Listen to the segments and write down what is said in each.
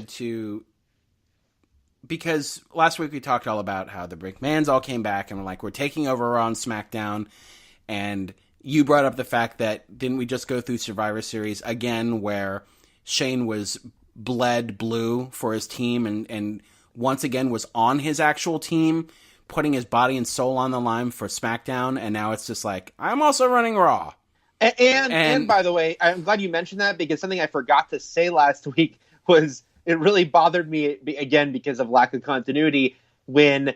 to, because last week we talked all about how the McMahons all came back and were like, we're taking over on SmackDown, and you brought up the fact that didn't we just go through Survivor Series again where Shane was bled blue for his team and once again was on his actual team, putting his body and soul on the line for SmackDown, and now it's just like, I'm also running Raw. And by the way, I'm glad you mentioned that, because something I forgot to say last week was it really bothered me again because of lack of continuity when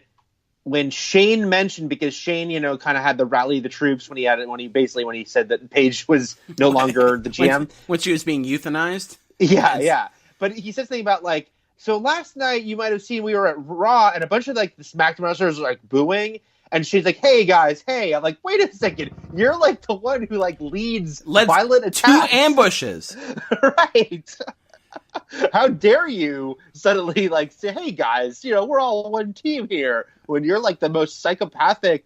Shane mentioned, because Shane, kind of had the rally the troops when he said that Paige was no longer the GM. when she was being euthanized? Yeah. But he said something about like, so last night you might have seen we were at Raw and a bunch of like the SmackDown wrestlers were like booing. And she's like, hey, guys, hey. I'm like, wait a second. You're like the one who like leads violent attacks. 2 ambushes. Right. How dare you suddenly like say, hey, guys, we're all one team here, when you're like the most psychopathic,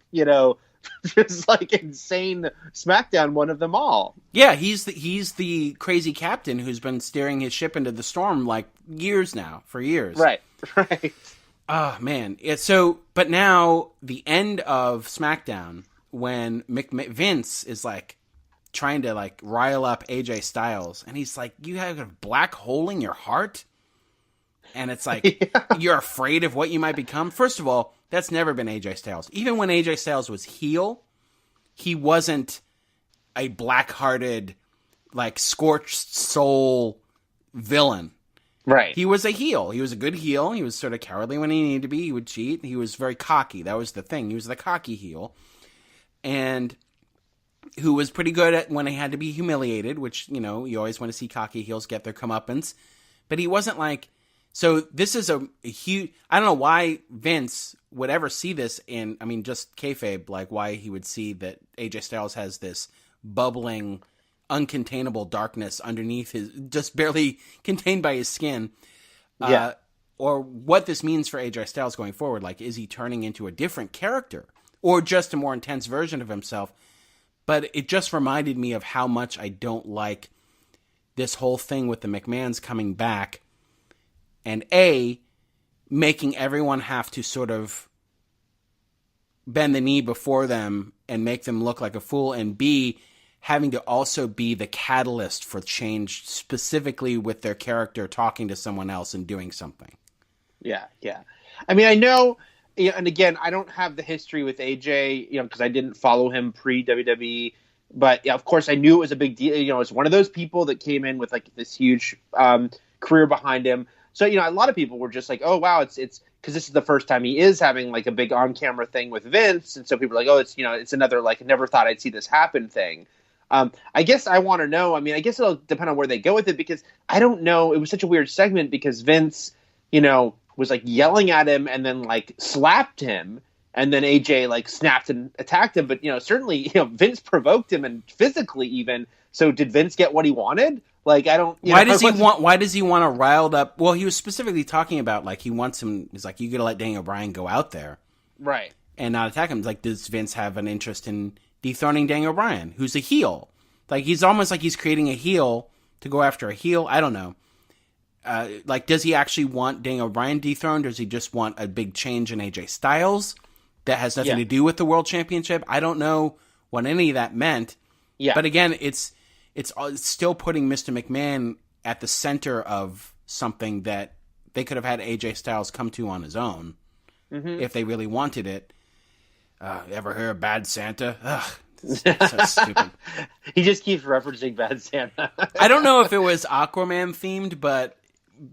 just like insane SmackDown one of them all. Yeah, he's the crazy captain who's been steering his ship into the storm like for years. Right. Oh, man. But now, the end of SmackDown, when Vince is, like, trying to, like, rile up AJ Styles, and he's like, you have a black hole in your heart? And it's like, You're afraid of what you might become? First of all, that's never been AJ Styles. Even when AJ Styles was heel, he wasn't a black-hearted, like, scorched soul villain. Right. He was a heel. He was a good heel. He was sort of cowardly when he needed to be. He would cheat. He was very cocky. That was the thing. He was the cocky heel. And who was pretty good at when he had to be humiliated, which, you always want to see cocky heels get their comeuppance. But he wasn't like... So this is a huge... I don't know why Vince would ever see this in... I mean, just kayfabe, like why he would see that AJ Styles has this bubbling... uncontainable darkness underneath his, just barely contained by his skin. Or what this means for AJ Styles going forward. Like, is he turning into a different character or just a more intense version of himself? But it just reminded me of how much I don't like this whole thing with the McMahons coming back and making everyone have to sort of bend the knee before them and make them look like a fool, and B, having to also be the catalyst for change, specifically with their character talking to someone else and doing something. Yeah. I mean, I know, and again, I don't have the history with AJ, because I didn't follow him pre-WWE, but yeah, of course I knew it was a big deal. It's one of those people that came in with like this huge career behind him. So, a lot of people were just like, oh, wow, it's because this is the first time he is having like a big on-camera thing with Vince. And so people are like, oh, it's another like never thought I'd see this happen thing. I guess I want to know, I mean, I guess it'll depend on where they go with it, because I don't know. It was such a weird segment because Vince, was like yelling at him and then like slapped him, and then AJ like snapped and attacked him. But, certainly, Vince provoked him, and physically even. So did Vince get what he wanted? Like, I don't... Why does he want a riled up... Well, he was specifically talking about, like, he wants him... He's like, you got to let Daniel Bryan go out there. Right. And not attack him. It's like, does Vince have an interest in dethroning Daniel Bryan, who's a heel? Like, he's almost like he's creating a heel to go after a heel. I don't know. Like, does he actually want Daniel Bryan dethroned, or does he just want a big change in AJ Styles that has nothing to do with the World Championship? I don't know what any of that meant. Yeah. But again, it's still putting Mr. McMahon at the center of something that they could have had AJ Styles come to on his own if they really wanted it. Ever hear of Bad Santa? Ugh, so stupid. He just keeps referencing Bad Santa. I don't know if it was Aquaman themed, but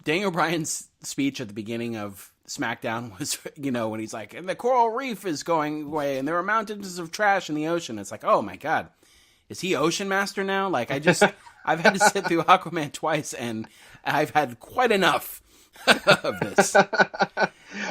Daniel Bryan's speech at the beginning of SmackDown was, when he's like, and the coral reef is going away, and there are mountains of trash in the ocean. It's like, oh my God. Is he Ocean Master now? Like, I've had to sit through Aquaman twice, and I've had quite enough of this.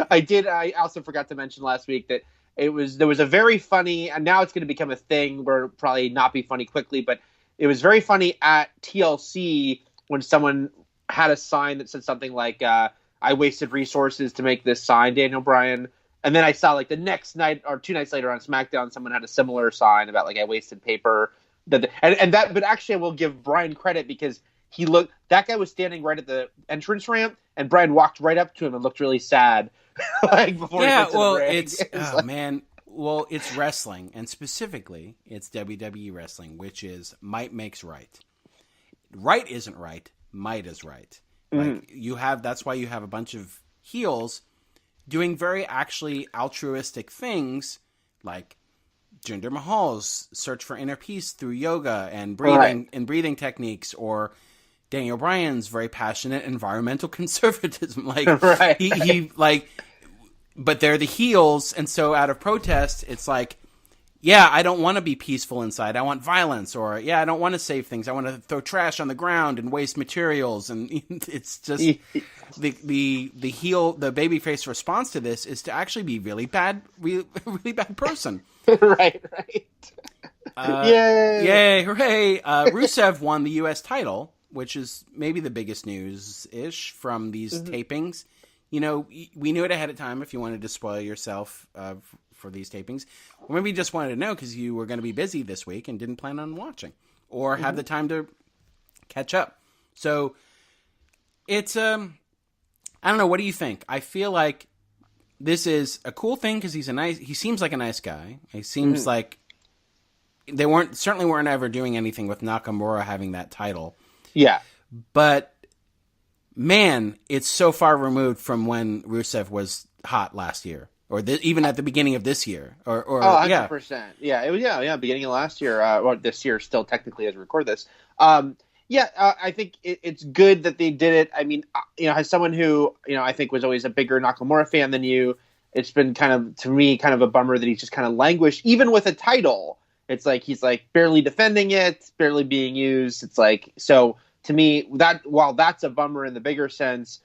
I also forgot to mention last week that there was a very funny, and now it's going to become a thing where it'll probably not be funny quickly, but it was very funny at TLC when someone had a sign that said something like, I wasted resources to make this sign, Daniel Bryan. And then I saw like the next night or 2 nights later on SmackDown, someone had a similar sign about like, I wasted paper. But actually I will give Bryan credit because that guy was standing right at the entrance ramp, and Bryan walked right up to him and looked really sad, like before he went to the ring. Man. Well, it's wrestling, and specifically, it's WWE wrestling, which is might makes right. Right isn't right. Might is right. Like that's why you have a bunch of heels doing very actually altruistic things, like Jinder Mahal's search for inner peace through yoga and breathing techniques, or Daniel Bryan's very passionate environmental conservatism. Like he like. But they're the heels, and so out of protest, it's like, yeah, I don't want to be peaceful inside. I want violence, or yeah, I don't want to save things. I want to throw trash on the ground and waste materials, and it's just the babyface response to this is to actually be really bad person. Right. Yay, hooray! Rusev won the U.S. title, which is maybe the biggest news-ish from these tapings. You know, we knew it ahead of time if you wanted to spoil yourself for these tapings. Or maybe you just wanted to know because you were going to be busy this week and didn't plan on watching. Or have the time to catch up. So, it's, I don't know, what do you think? I feel like this is a cool thing because he seems like a nice guy. He seems like they certainly weren't ever doing anything with Nakamura having that title. Yeah. But man, it's so far removed from when Rusev was hot last year, or even at the beginning of this year, or 100%. Yeah, it was beginning of last year, or this year still technically as we record this. I think it's good that they did it. I mean, as someone who I think was always a bigger Nakamura fan than you, it's been kind of, to me, kind of a bummer that he's just kind of languished, even with a title. It's like he's like barely defending it, barely being used. It's like, so. To me, that while that's a bummer in the bigger sense,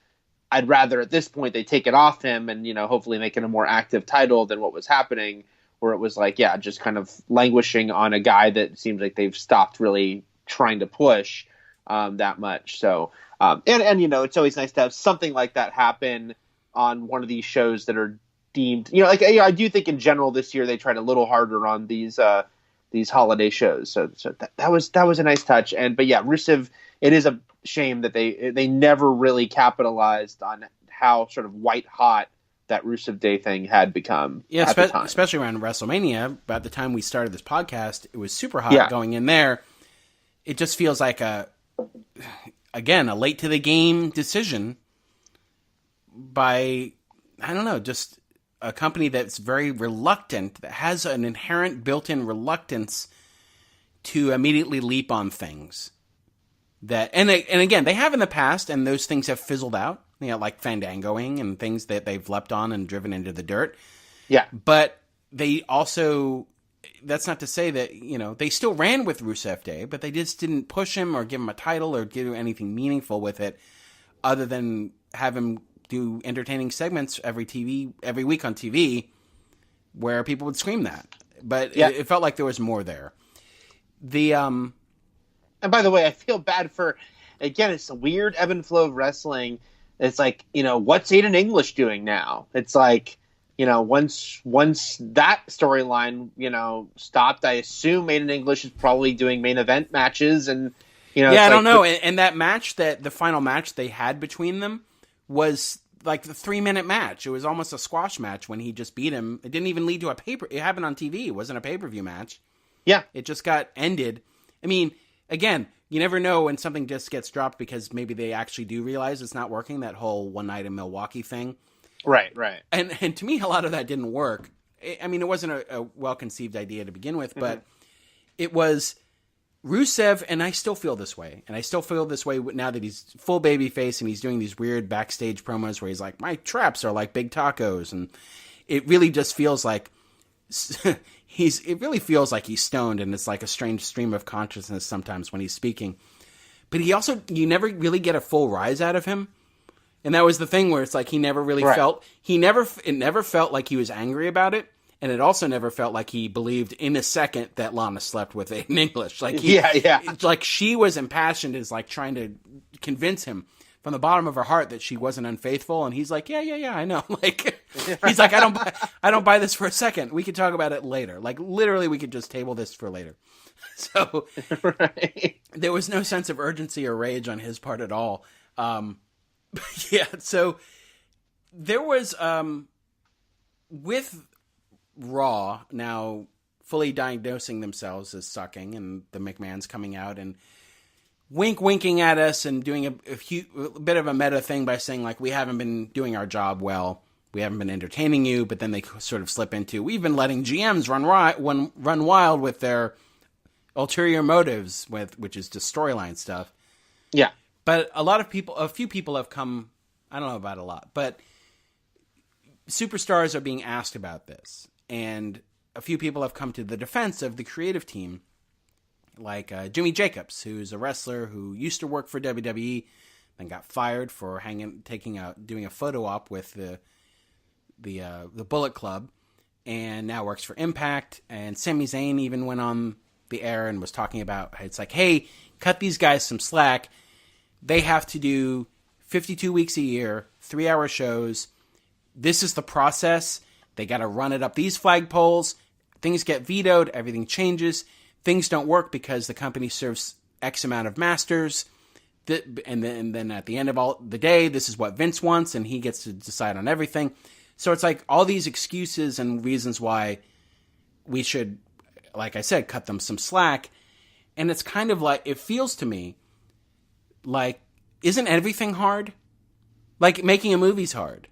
I'd rather at this point they take it off him and hopefully make it a more active title than what was happening, where it was like just kind of languishing on a guy that seems like they've stopped really trying to push that much. So and it's always nice to have something like that happen on one of these shows that are deemed I do think in general this year they tried a little harder on these holiday shows. So that was a nice touch. But Rusev. It is a shame that they never really capitalized on how sort of white hot that Rusev Day thing had become. Yeah, especially around WrestleMania. About the time we started this podcast, it was super hot going in there. It just feels like a late to the game decision by, I don't know, just a company that's very reluctant, that has an inherent built-in reluctance to immediately leap on things. And again, they have in the past, and those things have fizzled out. Like Fandangoing and things that they've leapt on and driven into the dirt. Yeah, but they also. That's not to say that they still ran with Rusev Day, but they just didn't push him or give him a title or do anything meaningful with it, other than have him do entertaining segments every week on TV, where people would scream that. But it felt like there was more there. And by the way, I feel bad for, again, it's a weird ebb and flow of wrestling. It's like, what's Aiden English doing now? It's like, once that storyline, stopped, I assume Aiden English is probably doing main event matches. And, I don't know. And that match, the final match they had between them was like the 3-minute match. It was almost a squash match when he just beat him. It didn't even lead to it happened on TV. It wasn't a pay-per-view match. Yeah. It just got ended. I mean, again, you never know when something just gets dropped because maybe they actually do realize it's not working, that whole one night in Milwaukee thing. Right. And to me, a lot of that didn't work. I mean, it wasn't a well-conceived idea to begin with, but it was Rusev, and I still feel this way. And I still feel this way now that he's full babyface and he's doing these weird backstage promos where he's like, my traps are like big tacos. And it really just feels like it really feels like he's stoned, and it's like a strange stream of consciousness sometimes when he's speaking. But you never really get a full rise out of him. And that was the thing where it's like he never really it never felt like he was angry about it. And it also never felt like he believed in a second that Lana slept with Aiden English. Like like she was impassioned, is like trying to convince him from the bottom of her heart that she wasn't unfaithful. And he's like, yeah, I know. Like, he's like, I don't buy this for a second. We could talk about it later. Like, literally, we could just table this for later. So Right. there was no sense of urgency or rage on his part at all. Yeah. So there was, with Raw now fully diagnosing themselves as sucking, and the McMahons coming out and winking at us and doing a bit of a meta thing by saying, like, we haven't been doing our job well. We haven't been entertaining you. But then they sort of slip into, we've been letting GMs run wild with their ulterior motives, which is just storyline stuff. Yeah. But a few people have come, I don't know about a lot, but superstars are being asked about this. And a few people have come to the defense of the creative team, like Jimmy Jacobs, who's a wrestler who used to work for WWE, then got fired for doing a photo op with the Bullet Club, and now works for Impact. And Sami Zayn even went on the air and was talking about, it's like, hey, cut these guys some slack. They have to do 52 weeks a year, 3-hour shows. This is the process. They got to run it up these flagpoles. Things get vetoed. Everything changes. Things don't work because the company serves X amount of masters. And then at the end of all the day, this is what Vince wants, and he gets to decide on everything. So it's like all these excuses and reasons why we should, like I said, cut them some slack. And it's kind of like, it feels to me like, isn't everything hard? Like, making a movie's hard,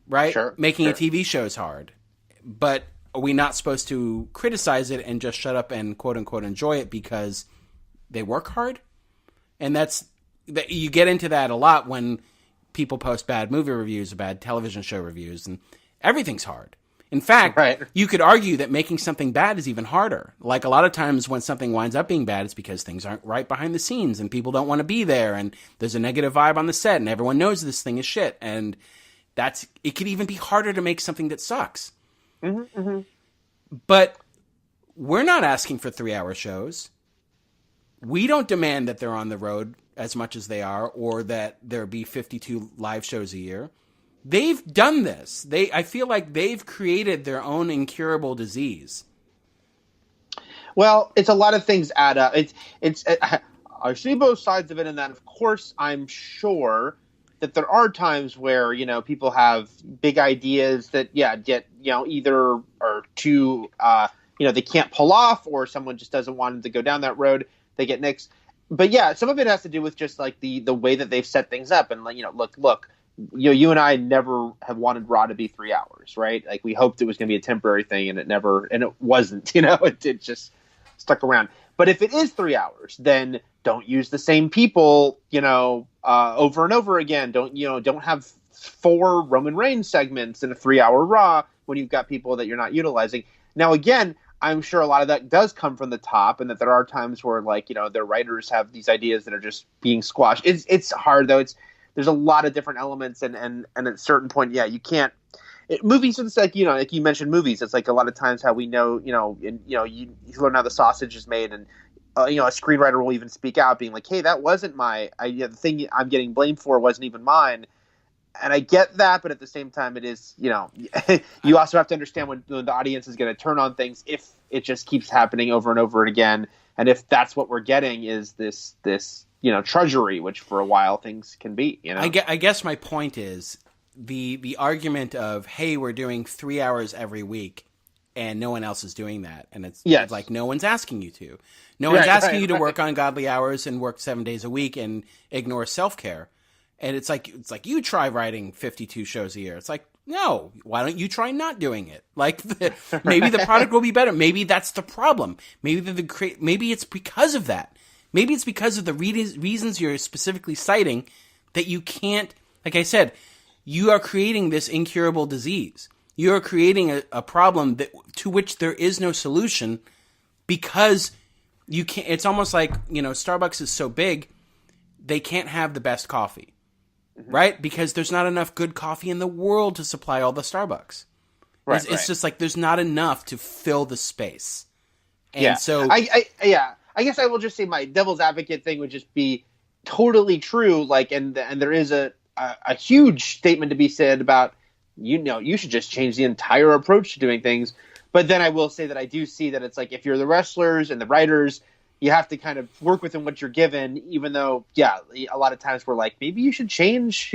right? Sure. Making a TV show's hard. But are we not supposed to criticize it and just shut up and quote unquote enjoy it because they work hard? And you get into that a lot when people post bad movie reviews or bad television show reviews, and everything's hard. In fact, Right. You could argue that making something bad is even harder. Like, a lot of times when something winds up being bad, it's because things aren't right behind the scenes and people don't want to be there, and there's a negative vibe on the set and everyone knows this thing is shit. And it could even be harder to make something that sucks. Mm-hmm, mm-hmm. But we're not asking for 3-hour shows. We don't demand that they're on the road as much as they are, or that there be 52 live shows a year. They've done this. I feel like they've created their own incurable disease. Well, it's a lot of things add up. I see both sides of it, and that, of course, I'm sure that there are times where, people have big ideas that, get, either are too, they can't pull off, or someone just doesn't want them to go down that road. They get nixed. But yeah, some of it has to do with just like the way that they've set things up. And look, you and I never have wanted Raw to be 3 hours, right? Like, we hoped it was going to be a temporary thing, and it wasn't, it just stuck around. But if it is 3 hours, then don't use the same people, over and over again. Don't have 4 Roman Reigns segments in a 3-hour Raw when you've got people that you're not utilizing. Now, again, I'm sure a lot of that does come from the top, and that there are times where, their writers have these ideas that are just being squashed. It's hard, though. There's a lot of different elements, and at a certain point, you can't. Movies, it's like, like you mentioned movies. It's like a lot of times how we know, you learn how the sausage is made, and a screenwriter will even speak out, being like, "Hey, that wasn't my idea. The thing I'm getting blamed for wasn't even mine." And I get that, but at the same time, it is, you also have to understand when the audience is going to turn on things if it just keeps happening over and over again, and if that's what we're getting is this trudgery, which for a while things can be. I guess my point is the argument of, hey, we're doing 3 hours every week, and no one else is doing that, and it's like, no one's asking you to. No one's asking you to work on godly hours and work 7 days a week and ignore self-care. And it's like you try writing 52 shows a year. It's like, no, why don't you try not doing it? Like, maybe the product will be better. Maybe that's the problem. Maybe it's because of that. Maybe it's because of the reasons you're specifically citing that you can't. Like I said, you are creating this incurable disease. You are creating a problem to which there is no solution because you can't. It's almost like, Starbucks is so big, they can't have the best coffee. Right? Because there's not enough good coffee in the world to supply all the Starbucks. Right, it's just like there's not enough to fill the space. And so I guess I will just say my devil's advocate thing would just be totally true. Like, and there is a huge statement to be said about, you should just change the entire approach to doing things. But then I will say that I do see that it's like, if you're the wrestlers and the writers, you have to kind of work within what you're given, even though, yeah, a lot of times we're like, maybe you should change,